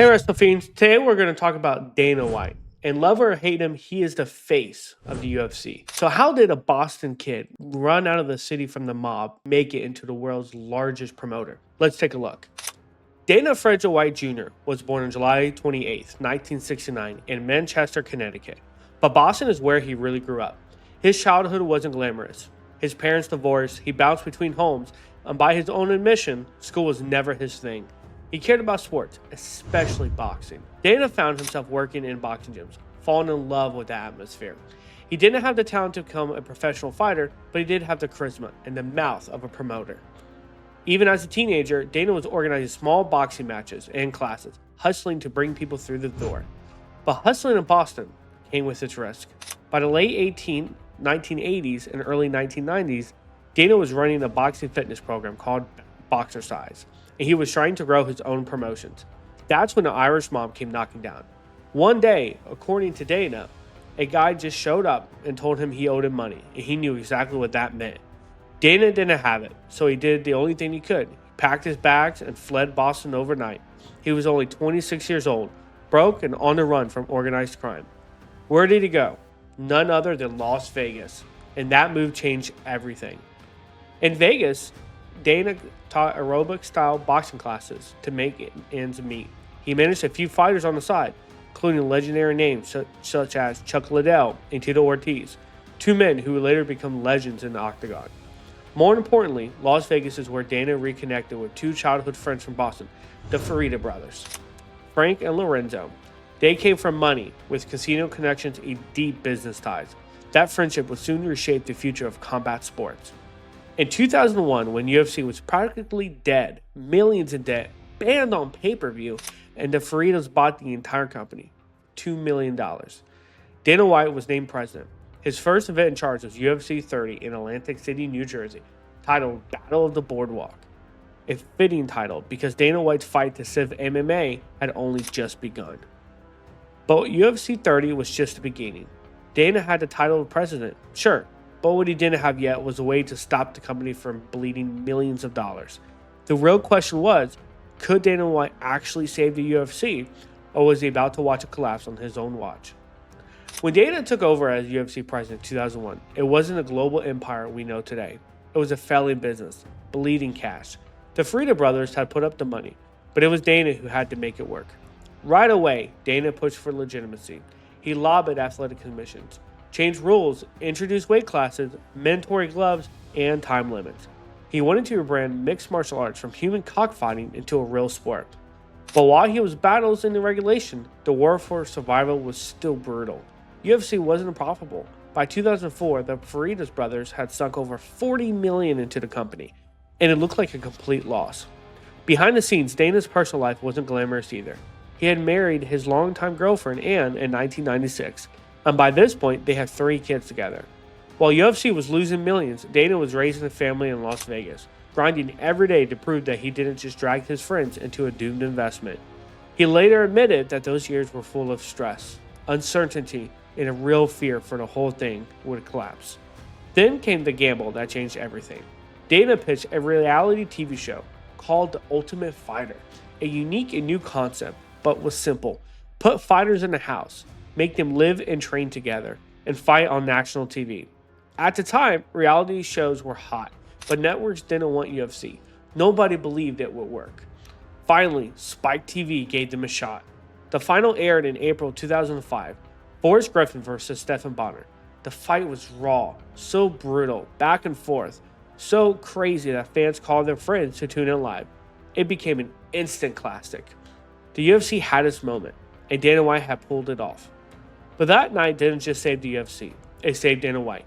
Hey, WrestleFiends. Today we're going to talk about Dana White. And love or hate him, he is the face of the UFC. So, how did a Boston kid run out of the city from the mob make it into the world's largest promoter? Let's take a look. Dana Frederick White Jr. was born on July 28th, 1969, in Manchester, Connecticut. But Boston is where he really grew up. His childhood wasn't glamorous. His parents divorced, he bounced between homes, and by his own admission, school was never his thing. He cared about sports, especially boxing. Dana found himself working in boxing gyms, falling in love with the atmosphere. He didn't have the talent to become a professional fighter, but he did have the charisma and the mouth of a promoter. Even as a teenager, Dana was organizing small boxing matches and classes, hustling to bring people through the door. But hustling in Boston came with its risk. By the late 1980s and early 1990s, Dana was running a boxing fitness program called Boxercise, and he was trying to grow his own promotions. That's when the Irish mob came knocking down. One day, according to Dana, a guy just showed up and told him he owed him money, and he knew exactly what that meant. Dana didn't have it, so he did the only thing he could. He packed his bags and fled Boston overnight. He was only 26 years old, broke and on the run from organized crime. Where did he go? None other than Las Vegas, and that move changed everything. In Vegas, Dana taught aerobic-style boxing classes to make ends meet. He managed a few fighters on the side, including legendary names such as Chuck Liddell and Tito Ortiz, two men who would later become legends in the octagon. More importantly, Las Vegas is where Dana reconnected with two childhood friends from Boston, the Fertitta brothers, Frank and Lorenzo. They came from money, with casino connections and deep business ties. That friendship would soon reshape the future of combat sports. In 2001, when UFC was practically dead, millions in debt, banned on pay-per-view, and the Ferrittas bought the entire company, $2 million. Dana White was named president. His first event in charge was UFC 30 in Atlantic City, New Jersey, titled Battle of the Boardwalk. A fitting title because Dana White's fight to Civ MMA had only just begun. But UFC 30 was just the beginning. Dana had the title of president, sure, but what he didn't have yet was a way to stop the company from bleeding millions of dollars. The real question was, could Dana White actually save the UFC, or was he about to watch it collapse on his own watch? When Dana took over as UFC president in 2001, it wasn't a global empire we know today. It was a failing business, bleeding cash. The Fertitta brothers had put up the money, but it was Dana who had to make it work. Right away, Dana pushed for legitimacy. He lobbied athletic commissions, changed rules, introduced weight classes, mandatory gloves, and time limits. He wanted to rebrand mixed martial arts from human cockfighting into a real sport. But while he was battles in the regulation, the war for survival was still brutal. UFC wasn't profitable. By 2004, the Ferrittas brothers had sunk over $40 million into the company, and it looked like a complete loss. Behind the scenes, Dana's personal life wasn't glamorous either. He had married his longtime girlfriend, Ann, in 1996, and by this point, they had 3 kids together. While UFC was losing millions, Dana was raising a family in Las Vegas, grinding every day to prove that he didn't just drag his friends into a doomed investment. He later admitted that those years were full of stress, uncertainty, and a real fear for the whole thing would collapse. Then came the gamble that changed everything. Dana pitched a reality TV show called The Ultimate Fighter, a unique and new concept, but was simple. Put fighters in a house, make them live and train together, and fight on national TV. At the time, reality shows were hot, but networks didn't want UFC. Nobody believed it would work. Finally, Spike TV gave them a shot. The final aired in April 2005. Forrest Griffin versus Stephan Bonnar. The fight was raw, so brutal, back and forth, so crazy that fans called their friends to tune in live. It became an instant classic. The UFC had its moment, and Dana White had pulled it off. But that night didn't just save the UFC, it saved Dana White.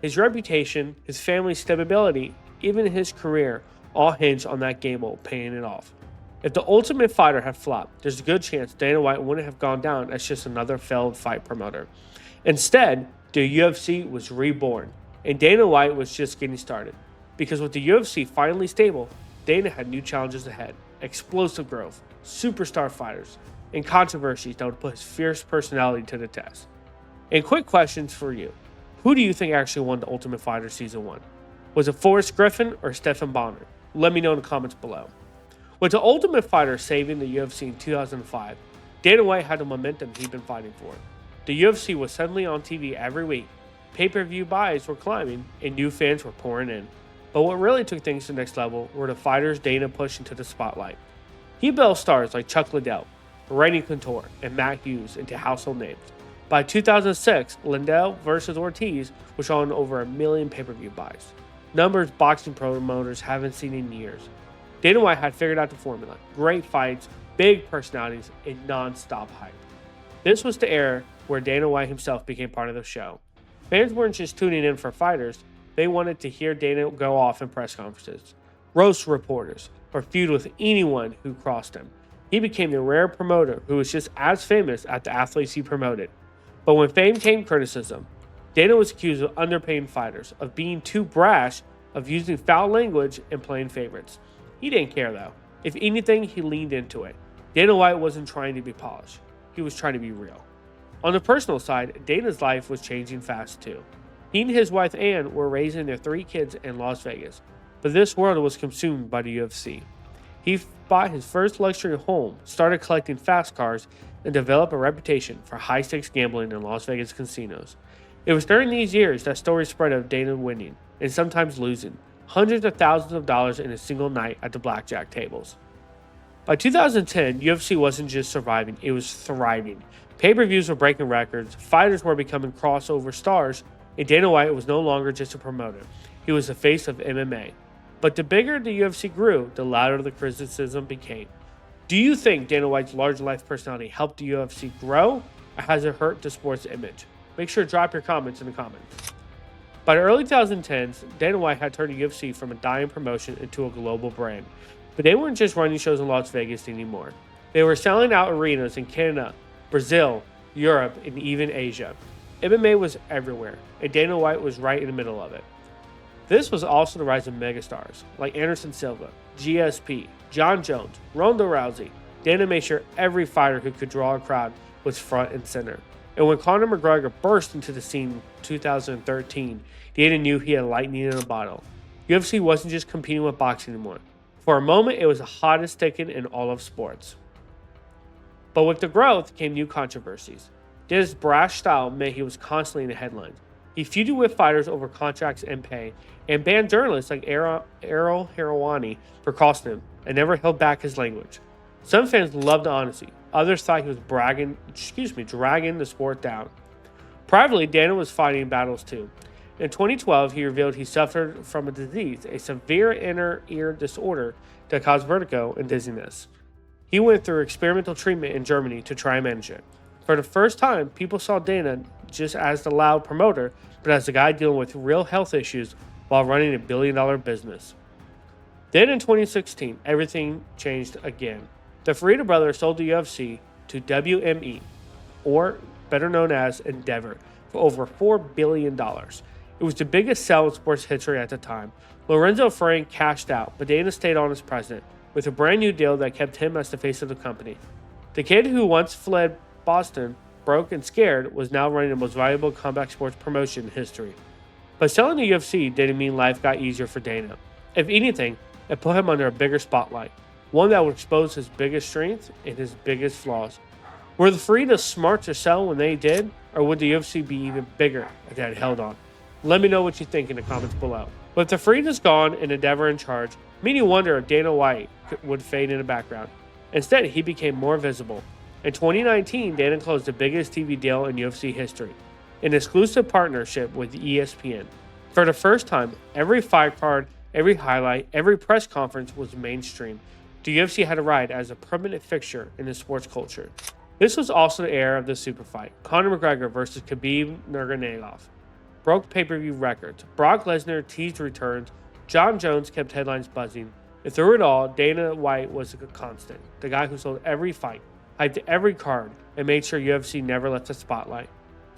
His reputation, his family's stability, even his career all hinged on that gamble paying it off. If the Ultimate Fighter had flopped, there's a good chance Dana White wouldn't have gone down as just another failed fight promoter. Instead, the UFC was reborn, and Dana White was just getting started. Because with the UFC finally stable, Dana had new challenges ahead, explosive growth, superstar fighters, and controversies that would put his fierce personality to the test. And quick questions for you. Who do you think actually won the Ultimate Fighter Season 1? Was it Forrest Griffin or Stephan Bonnar? Let me know in the comments below. With the Ultimate Fighter saving the UFC in 2005, Dana White had the momentum he'd been fighting for. The UFC was suddenly on TV every week, pay-per-view buys were climbing, and new fans were pouring in. But what really took things to the next level were the fighters Dana pushed into the spotlight. He built stars like Chuck Liddell, Randy Couture, and Matt Hughes into household names. By 2006, Liddell vs. Ortiz was on over 1 million pay-per-view buys, numbers boxing promoters haven't seen in years. Dana White had figured out the formula: great fights, big personalities, and non-stop hype. This was the era where Dana White himself became part of the show. Fans weren't just tuning in for fighters, they wanted to hear Dana go off in press conferences, roast reporters, or feud with anyone who crossed him. He became the rare promoter who was just as famous as the athletes he promoted. But when fame came criticism, Dana was accused of underpaying fighters, of being too brash, of using foul language, and playing favorites. He didn't care though. If anything, he leaned into it. Dana White wasn't trying to be polished. He was trying to be real. On the personal side, Dana's life was changing fast too. He and his wife Ann were raising their 3 kids in Las Vegas, but this world was consumed by the UFC. He bought his first luxury home, started collecting fast cars, and developed a reputation for high-stakes gambling in Las Vegas casinos. It was during these years that stories spread of Dana winning, and sometimes losing, hundreds of thousands of dollars in a single night at the blackjack tables. By 2010, UFC wasn't just surviving, it was thriving. Pay-per-views were breaking records, fighters were becoming crossover stars, and Dana White was no longer just a promoter. He was the face of MMA. But the bigger the UFC grew, the louder the criticism became. Do you think Dana White's large life personality helped the UFC grow, or has it hurt the sport's image? Make sure to drop your comments in the comments. By the early 2010s, Dana White had turned the UFC from a dying promotion into a global brand. But they weren't just running shows in Las Vegas anymore. They were selling out arenas in Canada, Brazil, Europe, and even Asia. MMA was everywhere, and Dana White was right in the middle of it. This was also the rise of megastars like Anderson Silva, GSP, John Jones, Ronda Rousey. Dana made sure every fighter who could draw a crowd was front and center. And when Conor McGregor burst into the scene in 2013, Dana knew he had lightning in a bottle. UFC wasn't just competing with boxing anymore. For a moment, it was the hottest ticket in all of sports. But with the growth came new controversies. Dana's brash style meant he was constantly in the headlines. He feuded with fighters over contracts and pay, and banned journalists like Ariel Helwani for costing him, and never held back his language. Some fans loved the honesty. Others thought he was dragging the sport down. Privately, Dana was fighting battles too. In 2012, he revealed he suffered from a disease, a severe inner ear disorder that caused vertigo and dizziness. He went through experimental treatment in Germany to try and manage it. For the first time, people saw Dana just as the loud promoter, but as a guy dealing with real health issues while running a billion-dollar business. Then in 2016, everything changed again. The Fertitta brothers sold the UFC to WME, or better known as Endeavor, for over $4 billion. It was the biggest sell in sports history at the time. Lorenzo Frank cashed out, but Dana stayed on as president, with a brand new deal that kept him as the face of the company. The kid who once fled Boston, broke and scared, was now running the most valuable combat sports promotion in history. But selling the UFC didn't mean life got easier for Dana. If anything, it put him under a bigger spotlight, one that would expose his biggest strengths and his biggest flaws. Were the Fertittas smart to sell when they did, or would the UFC be even bigger if they had held on? Let me know what you think in the comments below. With the Fertittas gone and Endeavor in charge, many wonder if Dana White would fade in the background. Instead, he became more visible. In 2019, Dana closed the biggest TV deal in UFC history, an exclusive partnership with ESPN. For the first time, every fight card, every highlight, every press conference was mainstream. The UFC had a ride as a permanent fixture in the sports culture. This was also the era of the super fight, Conor McGregor versus Khabib Nurmagomedov. Broke pay-per-view records. Brock Lesnar teased returns. John Jones kept headlines buzzing. And through it all, Dana White was a constant, the guy who sold every fight, hyped every card, and made sure UFC never left the spotlight.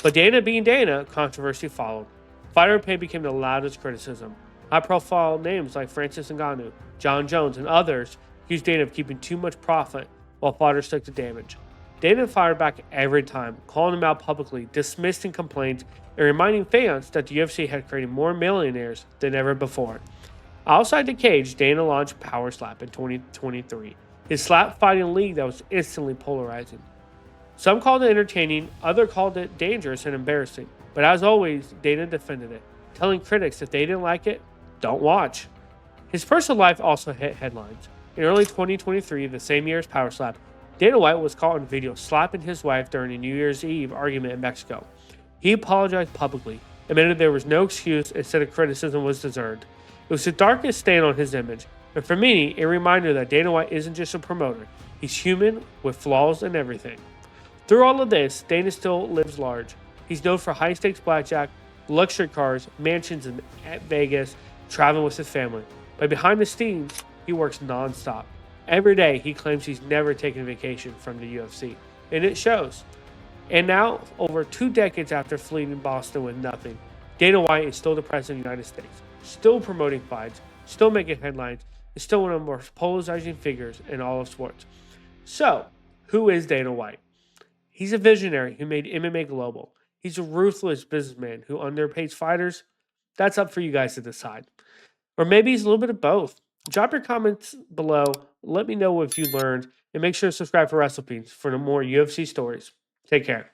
But Dana being Dana, controversy followed. Fighter pay became the loudest criticism. High-profile names like Francis Ngannou, John Jones, and others accused Dana of keeping too much profit while fighters took the damage. Dana fired back every time, calling them out publicly, dismissing complaints, and reminding fans that the UFC had created more millionaires than ever before. Outside the cage, Dana launched Power Slap in 2023, his slap fighting league that was instantly polarizing. Some called it entertaining, others called it dangerous and embarrassing. But as always, Dana defended it, telling critics if they didn't like it, don't watch. His personal life also hit headlines. In early 2023, the same year as Power Slap, Dana White was caught on video slapping his wife during a New Year's Eve argument in Mexico. He apologized publicly, admitted there was no excuse, and said a criticism was deserved. It was the darkest stain on his image, and for many, a reminder that Dana White isn't just a promoter. He's human, with flaws and everything. Through all of this, Dana still lives large. He's known for high stakes blackjack, luxury cars, mansions in Vegas, traveling with his family. But behind the scenes, he works nonstop. Every day, he claims he's never taken a vacation from the UFC, and it shows. And now, over 2 decades after fleeing Boston with nothing, Dana White is still the president of the United States, still promoting fights, still making headlines, and still one of the most polarizing figures in all of sports. So, who is Dana White? He's a visionary who made MMA global. He's a ruthless businessman who underpays fighters. That's up for you guys to decide. Or maybe he's a little bit of both. Drop your comments below. Let me know what you learned. And make sure to subscribe for WrestlePeens for more UFC stories. Take care.